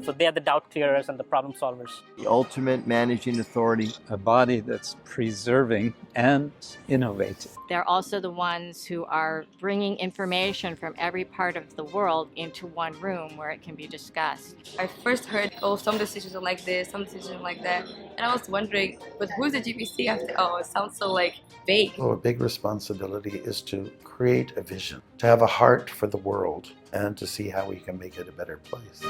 So they are the doubt clearers and the problem solvers. The ultimate managing authority. A body that's preserving and innovating. They're also the ones who are bringing information from every part of the world into one room where it can be discussed. I first heard, some decisions are like this, some decisions are like that. And I was wondering, but who's the GBC after all? It sounds so vague. Well, a big responsibility is to create a vision, to have a heart for the world, and to see how we can make it a better place.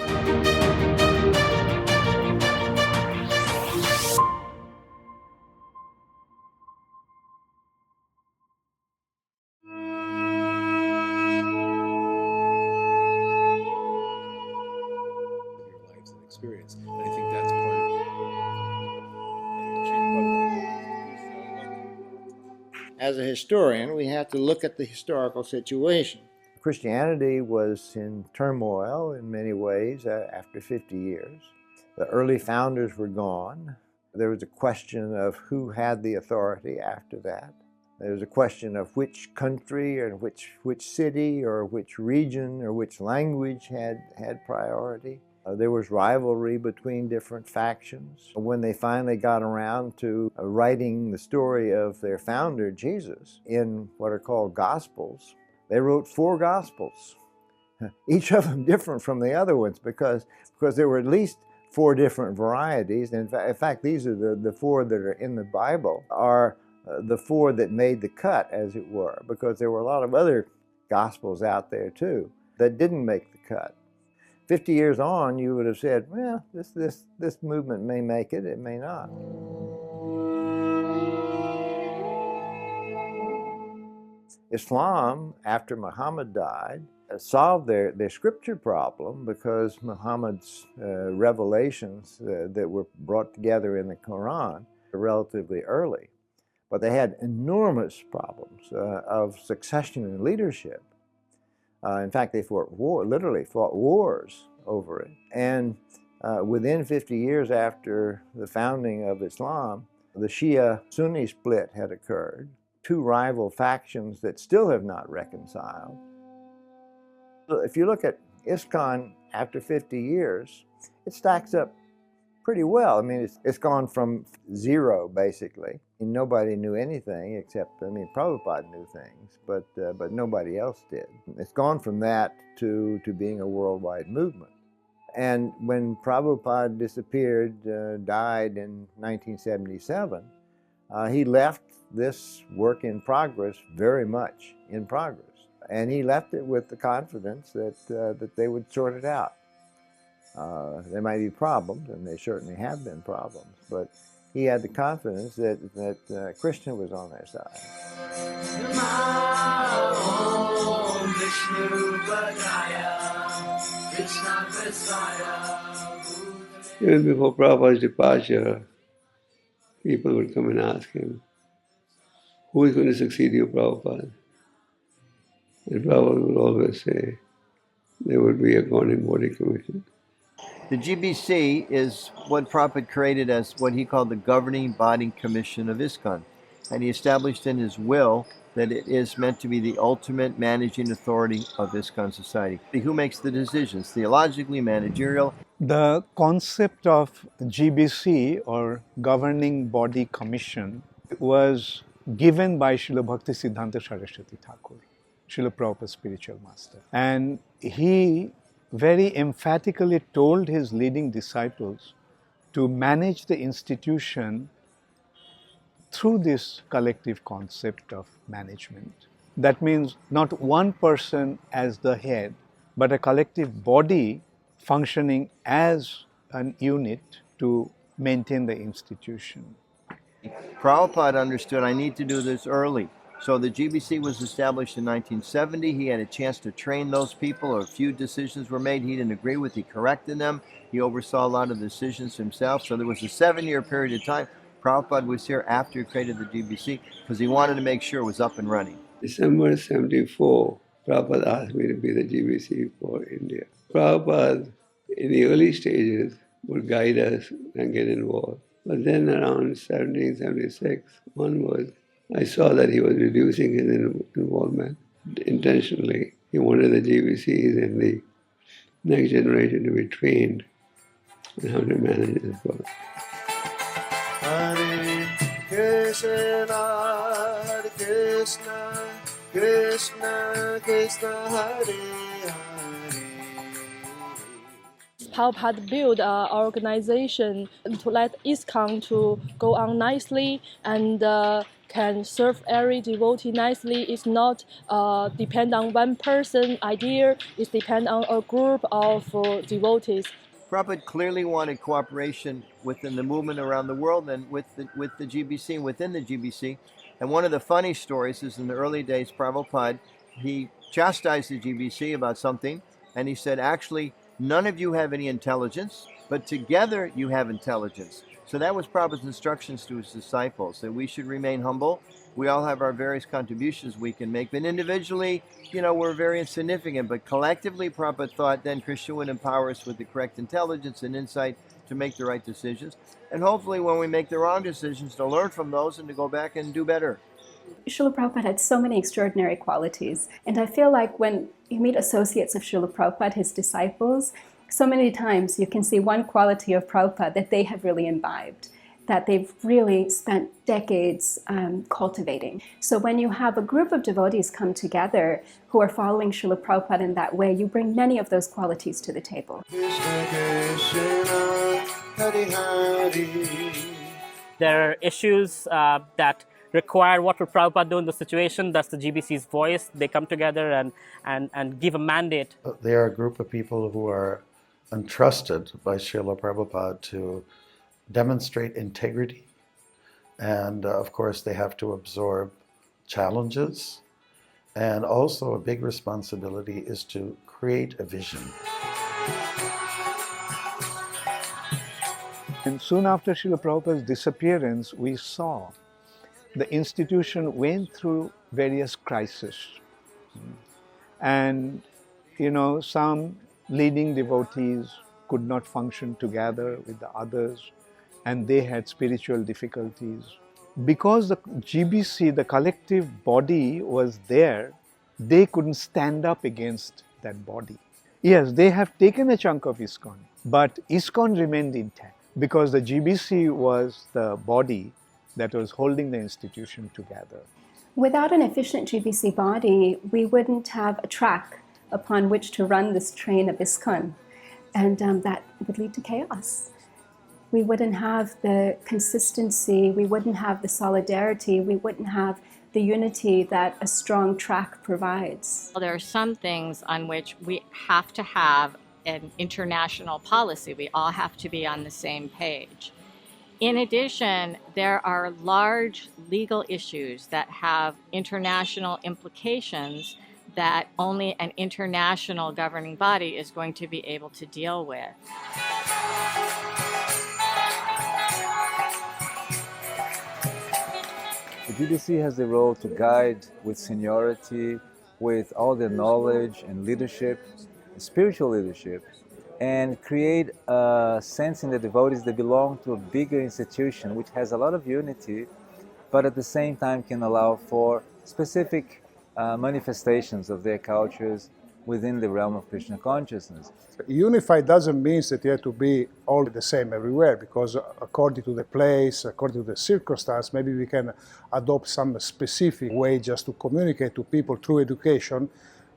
Experience. And I think that's part of As a historian, we have to look at the historical situation. Christianity was in turmoil in many ways after 50 years. The early founders were gone. There was a question of who had the authority after that. There was a question of which country or which city or which region or which language had priority. There was rivalry between different factions. When they finally got around to writing the story of their founder, Jesus, in what are called Gospels, they wrote 4 Gospels, each of them different from the other ones because there were at least 4 different varieties. And in fact, these are the 4 that are in the Bible are the 4 that made the cut, as it were, because there were a lot of other Gospels out there too that didn't make the cut. 50 years on, you would have said, well, this movement may make it, it may not. Islam, after Muhammad died, solved their scripture problem because Muhammad's revelations that were brought together in the Quran were relatively early. But they had enormous problems of succession and leadership. In fact, they literally fought wars over it. And within 50 years after the founding of Islam, the Shia-Sunni split had occurred. 2 rival factions that still have not reconciled. If you look at ISKCON after 50 years, it stacks up pretty well. I mean, it's gone from 0, basically. And nobody knew anything except, Prabhupada knew things, but nobody else did. It's gone from that to being a worldwide movement. And when Prabhupada disappeared, died in 1977, he left this work in progress very much in progress. And he left it with the confidence that they would sort it out. There might be problems, and there certainly have been problems, but he had the confidence that Krishna was on their side. Even before Prabhupada's departure, people would come and ask him, who is going to succeed you, Prabhupada? And Prabhupada would always say, there would be a governing body commission. The GBC is what Prabhupada created as what he called the Governing Body Commission of ISKCON. And he established in his will that it is meant to be the ultimate managing authority of ISKCON society. Who makes the decisions, theologically, managerial? The concept of GBC, or Governing Body Commission, was given by Srila Bhaktisiddhanta Saraswati Thakur, Srila Prabhupada's spiritual master. And he very emphatically told his leading disciples to manage the institution through this collective concept of management. That means not one person as the head, but a collective body functioning as an unit to maintain the institution. Prabhupada understood, I need to do this early. So the GBC was established in 1970. He had a chance to train those people. A few decisions were made he didn't agree with. He corrected them. He oversaw a lot of decisions himself. So there was a 7-year period of time. Prabhupada was here after he created the GBC because he wanted to make sure it was up and running. December 74, Prabhupada asked me to be the GBC for India. Prabhupada, in the early stages, would guide us and get involved. But then around 1776 onwards, I saw that he was reducing his involvement intentionally. He wanted the GBCs and the next generation to be trained and how to manage this world. Hare Krishna, Hare Krishna, Krishna Krishna, Hare Hare. Prabhupada built an organization to let ISKCON to go on nicely and can serve every devotee nicely. It's not depend on one person idea, it's depend on a group of devotees. Prabhupada clearly wanted cooperation within the movement around the world and with the GBC and within the GBC. And one of the funny stories is in the early days, Prabhupada, he chastised the GBC about something, and he said, actually, none of you have any intelligence, but together you have intelligence. So that was Prabhupada's instructions to his disciples, that we should remain humble. We all have our various contributions we can make, but individually, we're very insignificant. But collectively, Prabhupada thought then Krishna would empower us with the correct intelligence and insight to make the right decisions. And hopefully when we make the wrong decisions, to learn from those and to go back and do better. Srila Prabhupada had so many extraordinary qualities. And I feel like when you meet associates of Srila Prabhupada, his disciples, so many times you can see one quality of Prabhupada that they have really imbibed, that they've really spent decades cultivating. So when you have a group of devotees come together who are following Srila Prabhupada in that way, you bring many of those qualities to the table. There are issues that require what would Prabhupada do in the situation. That's the GBC's voice. They come together and give a mandate. They are a group of people who are entrusted by Srila Prabhupada to demonstrate integrity. And of course, they have to absorb challenges. And also a big responsibility is to create a vision. And soon after Srila Prabhupada's disappearance, we saw the institution went through various crises. And, some leading devotees could not function together with the others, and they had spiritual difficulties. Because the GBC, the collective body, was there, they couldn't stand up against that body. Yes, they have taken a chunk of ISKCON, but ISKCON remained intact because the GBC was the body that was holding the institution together. Without an efficient GBC body, we wouldn't have a track upon which to run this train of ISKCON, and that would lead to chaos. We wouldn't have the consistency, we wouldn't have the solidarity, we wouldn't have the unity that a strong track provides. There are some things on which we have to have an international policy. We all have to be on the same page. In addition, there are large legal issues that have international implications that only an international governing body is going to be able to deal with. The GBC has the role to guide with seniority, with all the knowledge and leadership, spiritual leadership, and create a sense in the devotees that belong to a bigger institution which has a lot of unity, but at the same time can allow for specific manifestations of their cultures within the realm of Krishna consciousness. Unified doesn't mean that you have to be all the same everywhere, because according to the place, according to the circumstance, maybe we can adopt some specific way just to communicate to people through education,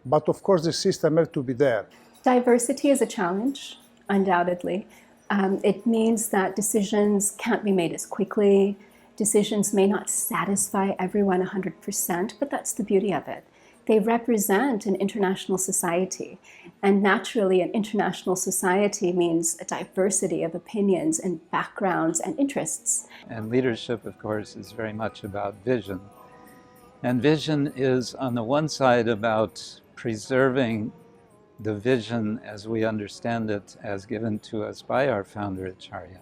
but of course the system has to be there. Diversity is a challenge, undoubtedly. It means that decisions can't be made as quickly. Decisions may not satisfy everyone 100%, but that's the beauty of it. They represent an international society, and naturally an international society means a diversity of opinions and backgrounds and interests. And leadership, of course, is very much about vision. And vision is, on the one side, about preserving the vision as we understand it, as given to us by our Founder-Acarya.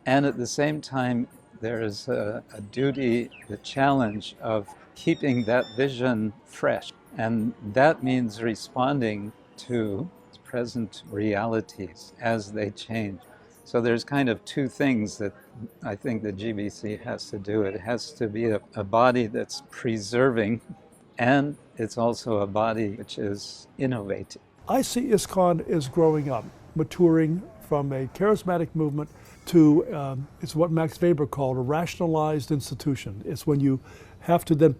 And at the same time, there is a duty, the challenge of keeping that vision fresh. And that means responding to present realities as they change. So there's kind of two things that I think the GBC has to do. It has to be a body that's preserving, and it's also a body which is innovative. I see ISKCON is growing up, maturing from a charismatic movement to, it's what Max Weber called a rationalized institution. It's when you have to then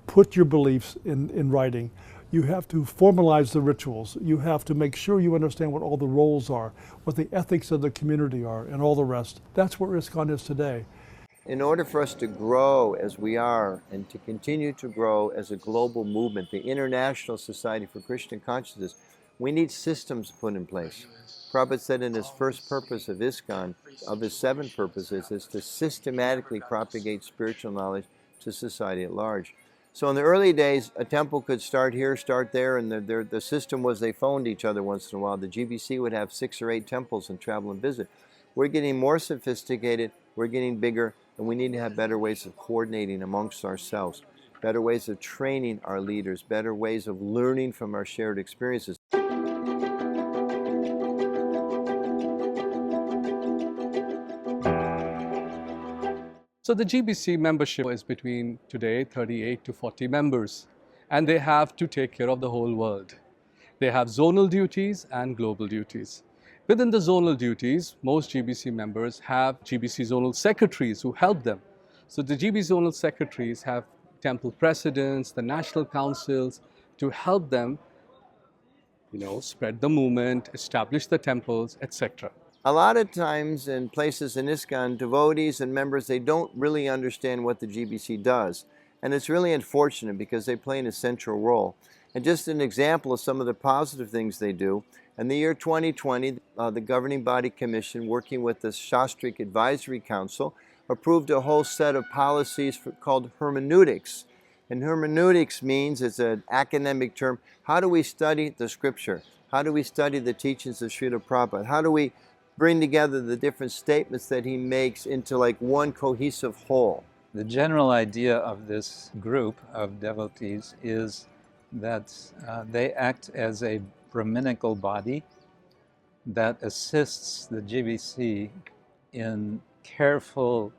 put your beliefs in writing. You have to formalize the rituals. You have to make sure you understand what all the roles are, what the ethics of the community are, and all the rest. That's where ISKCON is today. In order for us to grow as we are and to continue to grow as a global movement, the International Society for Krishna Consciousness, we need systems put in place. Prabhupada said in his first purpose of ISKCON, of his 7 purposes, is to systematically propagate spiritual knowledge to society at large. So in the early days, a temple could start here, start there, and the system was they phoned each other once in a while. The GBC would have 6 or 8 temples and travel and visit. We're getting more sophisticated, we're getting bigger, and we need to have better ways of coordinating amongst ourselves, better ways of training our leaders, better ways of learning from our shared experiences. So the GBC membership is between today 38 to 40 members, and they have to take care of the whole world. They have zonal duties and global duties. Within the zonal duties, most GBC members have GBC zonal secretaries who help them. So the GBC zonal secretaries have temple presidents, the national councils to help them, spread the movement, establish the temples, etc. A lot of times in places in ISKCON, devotees and members, they don't really understand what the GBC does. And it's really unfortunate because they play an essential role. And just an example of some of the positive things they do, in the year 2020, the Governing Body Commission, working with the Shastric Advisory Council, approved a whole set of policies called hermeneutics. And hermeneutics means, it's an academic term, how do we study the scripture? How do we study the teachings of Srila Prabhupada? How do we bring together the different statements that he makes into like one cohesive whole? The general idea of this group of devotees is that they act as a Brahminical body that assists the GBC in careful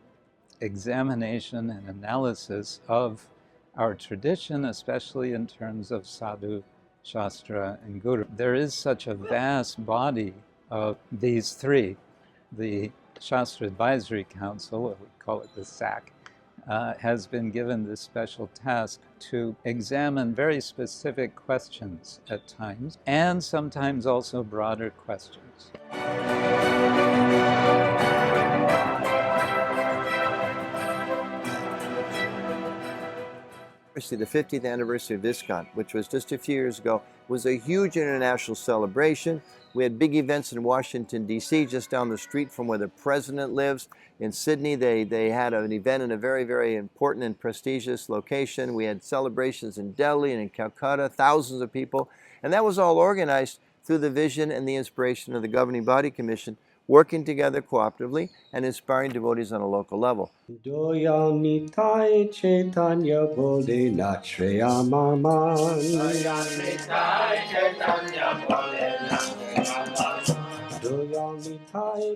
examination and analysis of our tradition, especially in terms of sadhu, shastra, and guru. There is such a vast body of these 3. The Shastra Advisory Council, or we call it the SAC, has been given this special task to examine very specific questions at times, and sometimes also broader questions. The 50th anniversary of ISKCON, which was just a few years ago, was a huge international celebration. We had big events in Washington, D.C., just down the street from where the president lives. In Sydney, they had an event in a very, very important and prestigious location. We had celebrations in Delhi and in Calcutta, thousands of people. And that was all organized through the vision and the inspiration of the Governing Body Commission, working together cooperatively and inspiring devotees on a local level.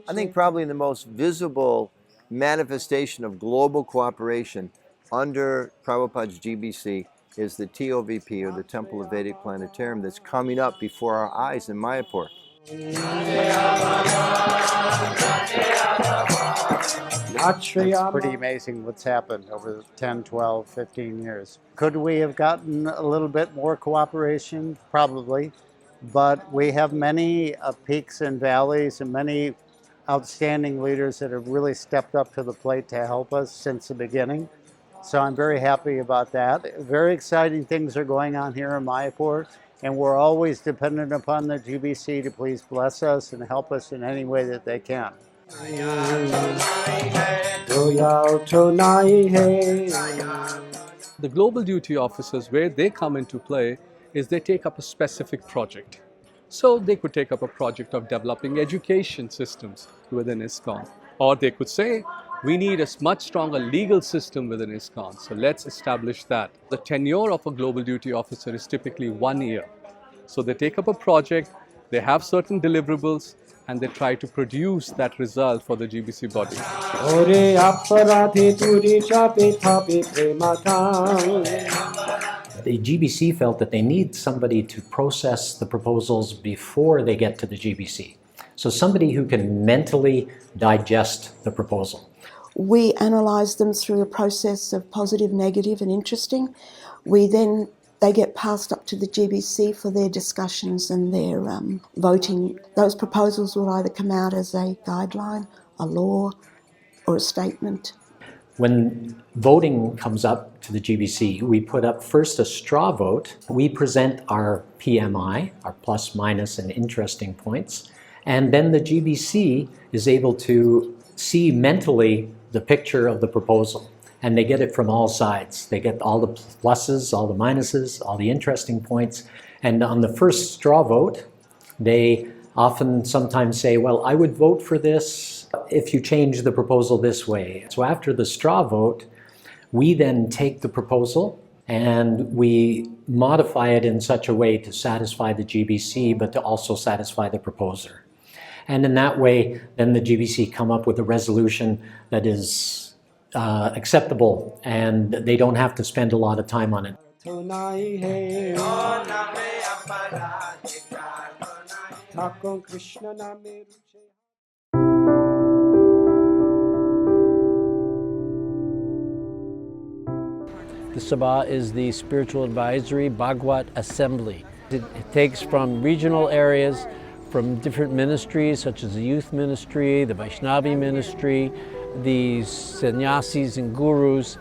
I think probably the most visible manifestation of global cooperation under Prabhupada's GBC is the TOVP, or the Temple of Vedic Planetarium, that's coming up before our eyes in Mayapur. It's pretty amazing what's happened over 10, 12, 15 years. Could we have gotten a little bit more cooperation? Probably. But we have many peaks and valleys and many outstanding leaders that have really stepped up to the plate to help us since the beginning. So I'm very happy about that. Very exciting things are going on here in Mayapur, and we're always dependent upon the GBC to please bless us and help us in any way that they can. The global duty officers, where they come into play is they take up a specific project. So they could take up a project of developing education systems within ISKCON. Or they could say, we need a much stronger legal system within ISKCON, so let's establish that. The tenure of a global duty officer is typically 1 year. So they take up a project, they have certain deliverables, and they try to produce that result for the GBC body. The GBC felt that they need somebody to process the proposals before they get to the GBC. So somebody who can mentally digest the proposal. We analyse them through a process of positive, negative and interesting. They get passed up to the GBC for their discussions and their voting. Those proposals will either come out as a guideline, a law or a statement. When voting comes up to the GBC, we put up first a straw vote. We present our PMI, our plus, minus, and interesting points. And then the GBC is able to see mentally the picture of the proposal. And they get it from all sides. They get all the pluses, all the minuses, all the interesting points. And on the first straw vote, they often sometimes say, well, I would vote for this if you change the proposal this way. So after the straw vote, we then take the proposal and we modify it in such a way to satisfy the GBC, but to also satisfy the proposer. And in that way, then the GBC come up with a resolution that is acceptable, and they don't have to spend a lot of time on it. The Sabha is the spiritual advisory Bhagwat assembly. It takes from regional areas, from different ministries such as the youth ministry, the Vaishnavi ministry, the sannyasis and gurus,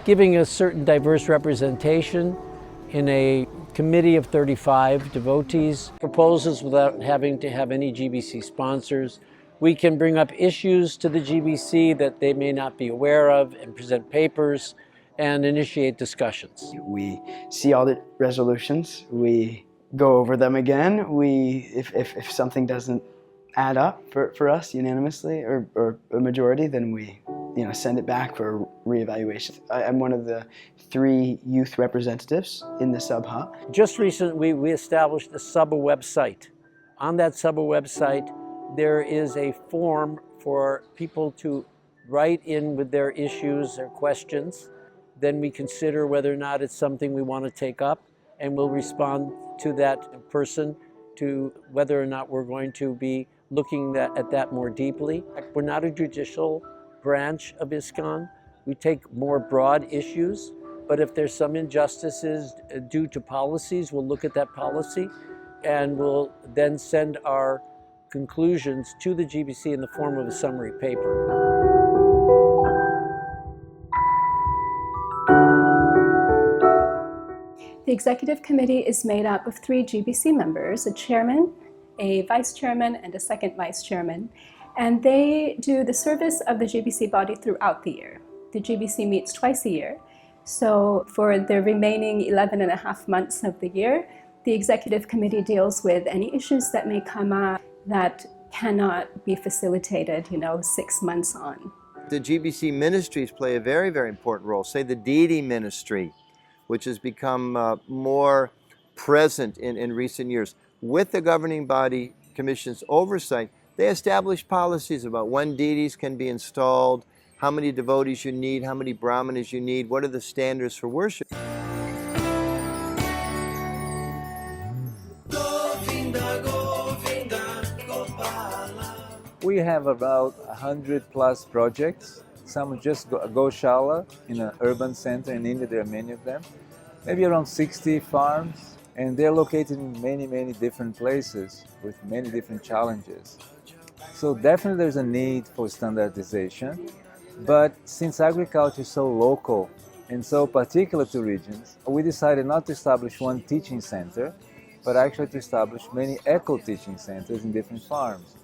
giving a certain diverse representation in a committee of 35 devotees, proposals without having to have any GBC sponsors. We can bring up issues to the GBC that they may not be aware of and present papers and initiate discussions. We see all the resolutions, we go over them again. If something doesn't add up for us unanimously or a majority, then we send it back for reevaluation. I'm one of the 3 youth representatives in the Sabha. Just recently we established a Sabha website. On that Sabha website there is a form for people to write in with their issues, their questions. Then we consider whether or not it's something we want to take up, and we'll respond to that person to whether or not we're going to be looking at that more deeply. We're not a judicial branch of ISKCON. We take more broad issues, but if there's some injustices due to policies, we'll look at that policy and we'll then send our conclusions to the GBC in the form of a summary paper. The executive committee is made up of 3 GBC members, a chairman, a vice chairman, and a second vice chairman. And they do the service of the GBC body throughout the year. The GBC meets twice a year. So for the remaining 11 and a half months of the year, the executive committee deals with any issues that may come up that cannot be facilitated, 6 months on. The GBC ministries play a very, very important role. Say the deity ministry, which has become more present in recent years. With the governing body commission's oversight, they establish policies about when deities can be installed, how many devotees you need, how many brahmanas you need, what are the standards for worship. We have about 100+ projects. Some just Goshala in an urban center in India. There are many of them. Maybe around 60 farms, and they're located in many, many different places with many different challenges. So definitely there's a need for standardization, but since agriculture is so local and so particular to regions, we decided not to establish one teaching center, but actually to establish many eco-teaching centers in different farms.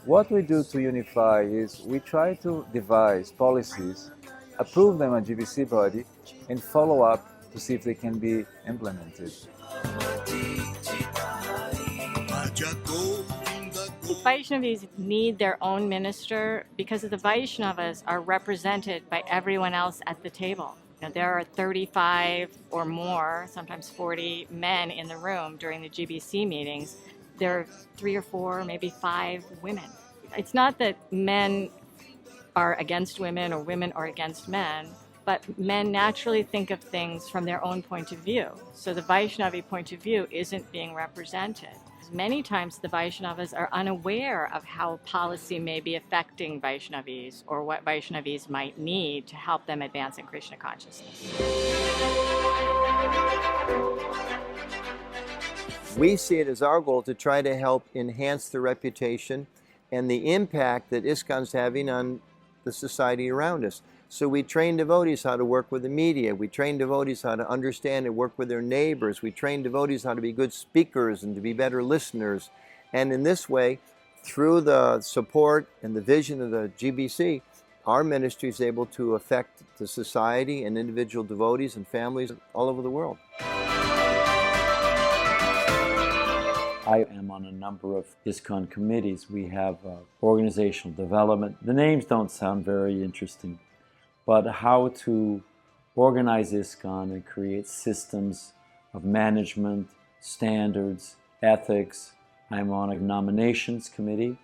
What we do to unify is we try to devise policies, approve them at GBC body, and follow up to see if they can be implemented. Vaishnavis need their own minister because the Vaishnavas are represented by everyone else at the table. There are 35 or more, sometimes 40 men in the room during the GBC meetings. There are 3 or 4, maybe 5 women. It's not that men are against women or women are against men, but men naturally think of things from their own point of view. So the Vaishnavi point of view isn't being represented. Many times the Vaishnavas are unaware of how policy may be affecting Vaishnavis or what Vaishnavis might need to help them advance in Krishna consciousness. We see it as our goal to try to help enhance the reputation and the impact that ISKCON's having on the society around us. So we train devotees how to work with the media. We train devotees how to understand and work with their neighbors. We train devotees how to be good speakers and to be better listeners. And in this way, through the support and the vision of the GBC, our ministry is able to affect the society and individual devotees and families all over the world. I am on a number of ISKCON committees. We have organizational development. The names don't sound very interesting, but how to organize ISKCON and create systems of management, standards, ethics. I'm on a nominations committee,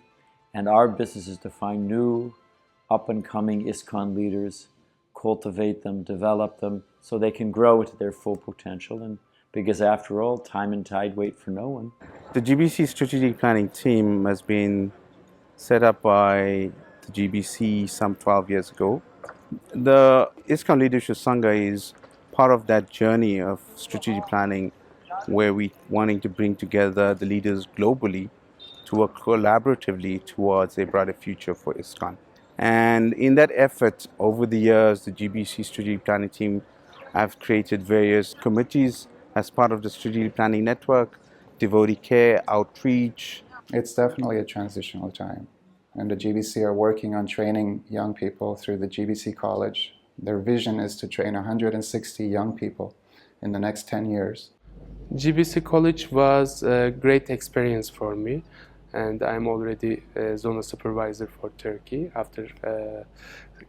and our business is to find new up-and-coming ISKCON leaders, cultivate them, develop them, so they can grow to their full potential. And because after all, time and tide wait for no one. The GBC strategic planning team has been set up by the GBC some 12 years ago. The ISKCON Leadership Sangha is part of that journey of strategic planning where we wanting to bring together the leaders globally to work collaboratively towards a brighter future for ISKCON. And in that effort, over the years, the GBC strategic planning team have created various committees as part of the strategic planning network, devotee care, outreach. It's definitely a transitional time. And the GBC are working on training young people through the GBC College. Their vision is to train 160 young people in the next 10 years. GBC College was a great experience for me, and I'm already a zonal supervisor for Turkey after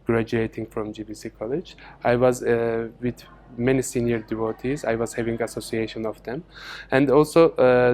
graduating from GBC College. I was with many senior devotees. I was having association of them, and also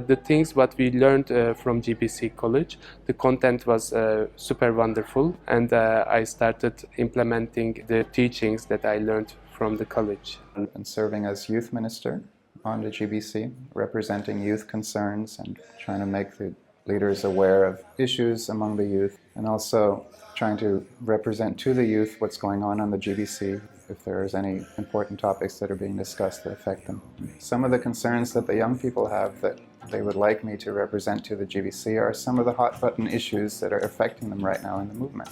the things what we learned from GBC College, the content was super wonderful, and I started implementing the teachings that I learned from the college. And serving as youth minister on the GBC, representing youth concerns and trying to make the leaders aware of issues among the youth, and also trying to represent to the youth what's going on the GBC, if there's any important topics that are being discussed that affect them. Some of the concerns that the young people have that they would like me to represent to the GBC are some of the hot button issues that are affecting them right now in the movement.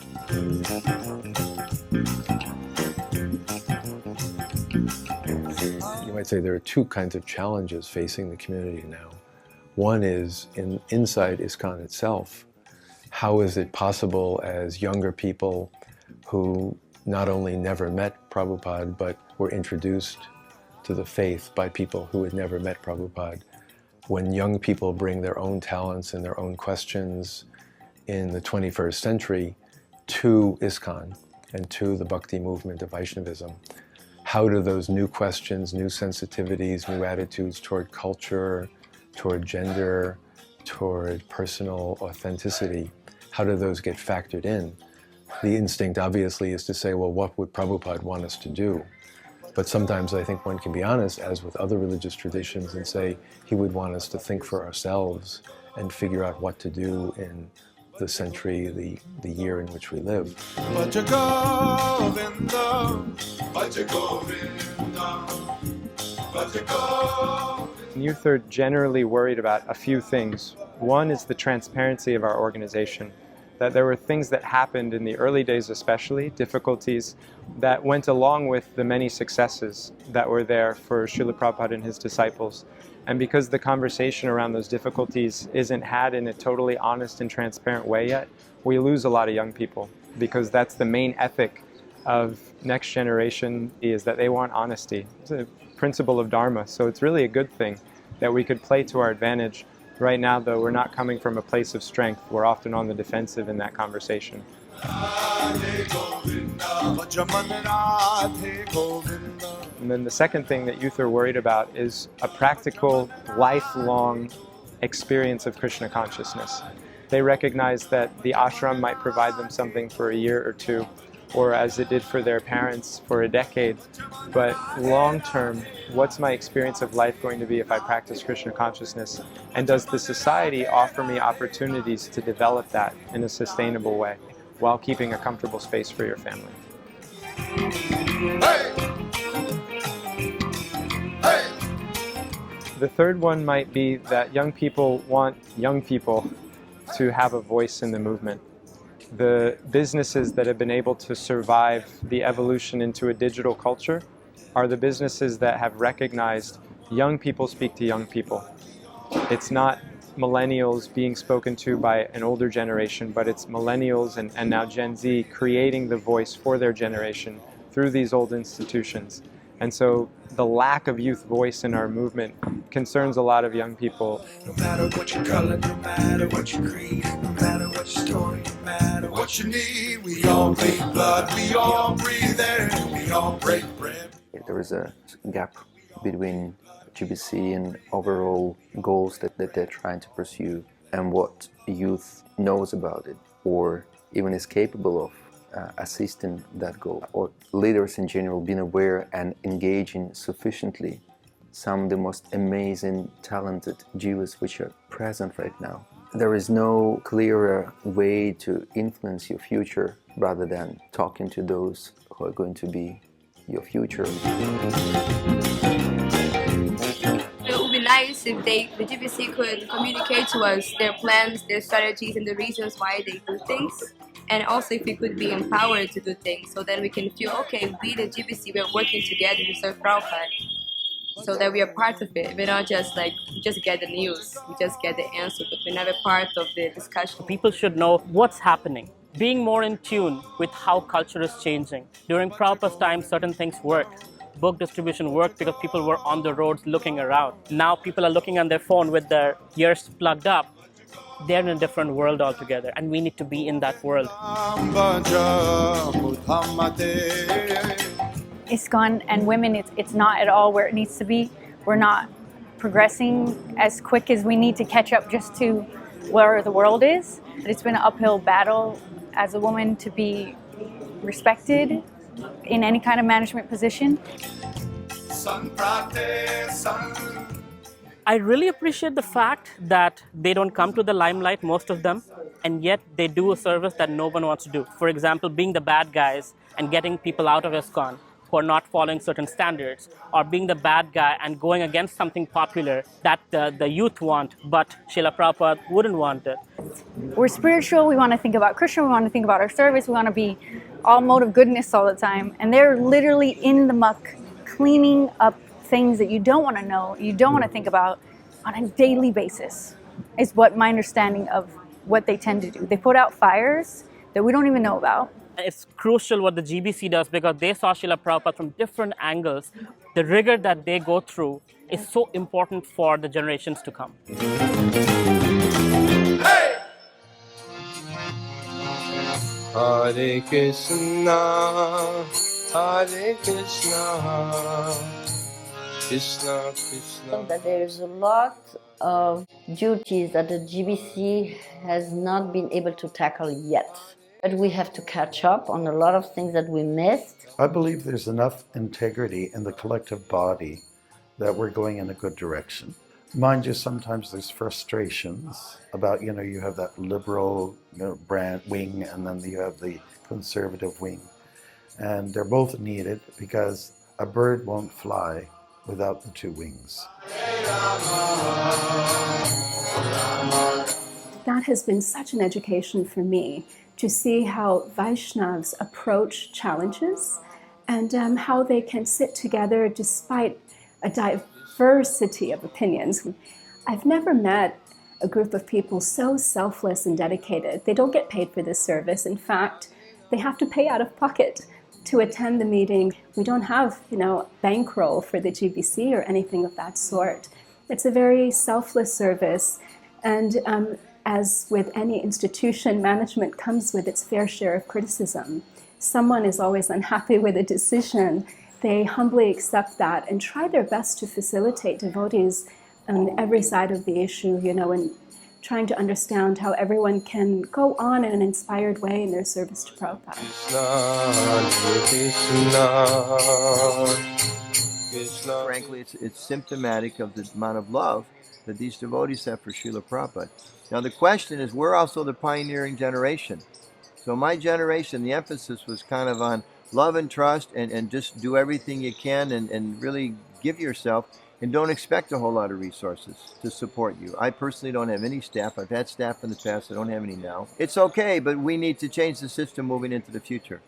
You might say there are two kinds of challenges facing the community now. One is inside ISKCON itself. How is it possible as younger people who not only never met Prabhupada, but were introduced to the faith by people who had never met Prabhupada, when young people bring their own talents and their own questions in the 21st century to ISKCON and to the Bhakti movement of Vaishnavism, how do those new questions, new sensitivities, new attitudes toward culture, toward gender, toward personal authenticity, how do those get factored in? The instinct obviously is to say, well, what would Prabhupada want us to do? But sometimes I think one can be honest, as with other religious traditions, and say he would want us to think for ourselves and figure out what to do in the century, the year in which we live. Youth are generally worried about a few things. One is the transparency of our organization, that there were things that happened in the early days especially, difficulties that went along with the many successes that were there for Srila Prabhupada and his disciples. And because the conversation around those difficulties isn't had in a totally honest and transparent way yet, we lose a lot of young people, because that's the main ethic of next generation, is that they want honesty. It's a principle of Dharma, so it's really a good thing that we could play to our advantage. Right now, though, we're not coming from a place of strength. We're often on the defensive in that conversation. And then the second thing that youth are worried about is a practical, lifelong experience of Krishna consciousness. They recognize that the ashram might provide them something for a year or two, or as it did for their parents for a decade. But long term, what's my experience of life going to be if I practice Krishna consciousness? And does the society offer me opportunities to develop that in a sustainable way while keeping a comfortable space for your family? The third one might be that young people want young people to have a voice in the movement. The businesses that have been able to survive the evolution into a digital culture are the businesses that have recognized young people speak to young people. It's not millennials being spoken to by an older generation, but it's millennials and now Gen Z creating the voice for their generation through these old institutions. And so the lack of youth voice in our movement concerns a lot of young people. No matter what your color, no matter what your creed, no matter what your story, no matter what you need, we all bleed blood, we all breathe air, we all break bread. There is a gap between GBC and overall goals that they're trying to pursue and what youth knows about it or even is capable of assisting that goal, or leaders in general being aware and engaging sufficiently some of the most amazing, talented Jivas which are present right now. There is no clearer way to influence your future rather than talking to those who are going to be your future. It would be nice if the GBC could communicate to us their plans, their strategies, and the reasons why they do things. And also if we could be empowered to do things, so that we can feel, okay, we the GBC, we're working together to serve Prabhupada, so that we are part of it. We're not just like, we just get the news, we just get the answer, but we're never part of the discussion. People should know what's happening, being more in tune with how culture is changing. During Prabhupada's time, certain things worked. Book distribution worked because people were on the roads looking around. Now people are looking on their phone with their ears plugged up. They're in a different world altogether, and we need to be in that world. ISKCON and women, it's not at all where it needs to be. We're not progressing as quick as we need to catch up just to where the world is. It's been an uphill battle as a woman to be respected in any kind of management position. I really appreciate the fact that they don't come to the limelight, most of them, and yet they do a service that no one wants to do. For example, being the bad guys and getting people out of ISKCON who are not following certain standards, or being the bad guy and going against something popular that the youth want, but Srila Prabhupada wouldn't want it. We're spiritual, we want to think about Krishna, we want to think about our service, we want to be all mode of goodness all the time, and they're literally in the muck, cleaning up things that you don't want to know, you don't want to think about on a daily basis, is what my understanding of what they tend to do. They put out fires that we don't even know about. It's crucial what the GBC does because they saw Srila Prabhupada from different angles. The rigor that they go through is so important for the generations to come. Hey! Hare Krishna, Hare Krishna. Krishna, Krishna. That there's a lot of duties that the GBC has not been able to tackle yet. But we have to catch up on a lot of things that we missed. I believe there's enough integrity in the collective body that we're going in a good direction. Mind you, sometimes there's frustrations about, you have that liberal brand wing and then you have the conservative wing. And they're both needed because a bird won't fly without the two wings. That has been such an education for me, to see how Vaishnavas approach challenges and how they can sit together despite a diversity of opinions. I've never met a group of people so selfless and dedicated. They don't get paid for this service. In fact, they have to pay out of pocket to attend the meeting. We don't have, bankroll for the GBC or anything of that sort. It's a very selfless service, and as with any institution, management comes with its fair share of criticism. Someone is always unhappy with a decision. They humbly accept that and try their best to facilitate devotees on every side of the issue, and trying to understand how everyone can go on in an inspired way in their service to Prabhupada. Frankly, it's symptomatic of the amount of love that these devotees have for Srila Prabhupada. Now the question is, we're also the pioneering generation. So my generation, the emphasis was kind of on love and trust and just do everything you can and really give yourself and don't expect a whole lot of resources to support you. I personally don't have any staff. I've had staff in the past. I don't have any now. It's okay, but we need to change the system moving into the future.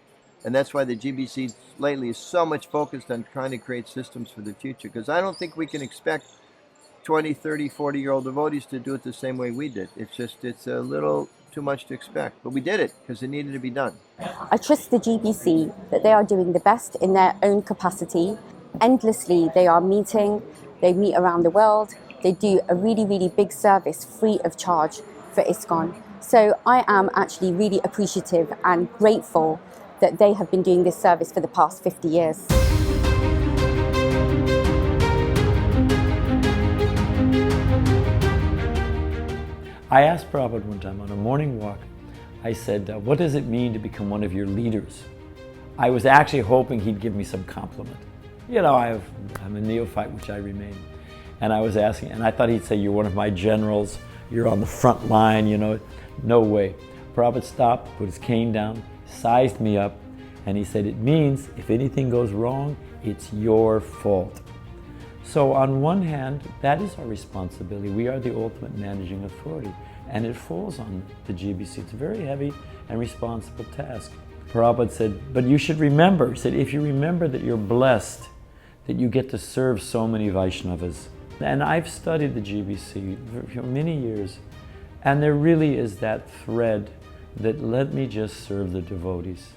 And that's why the GBC lately is so much focused on trying to create systems for the future, because I don't think we can expect 20, 30, 40-year-old devotees to do it the same way we did. It's a little too much to expect. But we did it because it needed to be done. I trust the GBC that they are doing the best in their own capacity. Endlessly, they are meeting, they meet around the world, they do a really, really big service free of charge for ISKCON. So I am actually really appreciative and grateful that they have been doing this service for the past 50 years. I asked Prabhupada one time on a morning walk, I said, what does it mean to become one of your leaders? I was actually hoping he'd give me some compliment. You know, I'm a neophyte, which I remain. And I was asking, and I thought he'd say, you're one of my generals, you're on the front line, you know. No way. Prabhupada stopped, put his cane down, sized me up, and he said, it means if anything goes wrong, it's your fault. So on one hand, that is our responsibility. We are the ultimate managing authority, and it falls on the GBC. It's a very heavy and responsible task. Prabhupada said, but you should remember, he said, if you remember that you're blessed, that you get to serve so many Vaishnavas. And I've studied the GBC for many years, and there really is that thread that let me just serve the devotees.